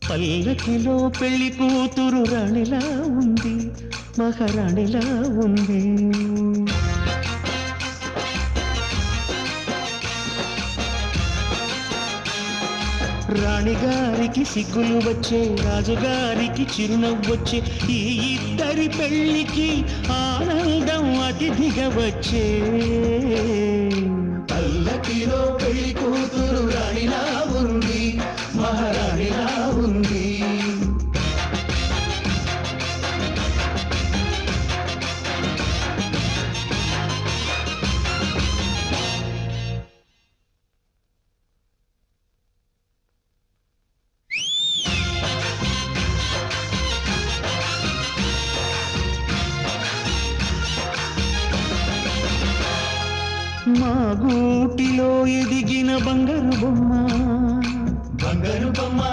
పల్లకిలో పెళ్లి కూతురు రాణిలా ఉంది, మహారాణిలా ఉంది. రాణిగారికి సిగ్గులు వచ్చే, రాజుగారికి చిరునవ్వొచ్చే, ఈ ఇద్దరి పెళ్లికి ఆనందం అతిథిగా వచ్చే. పల్లకిలో పెళ్లి కూతురు రాణిలా ఉంది, మహారాణిలా ఉంది. మా గూటిలో ఎదిగిన బంగారు బొమ్మ, బంగారు బొమ్మ.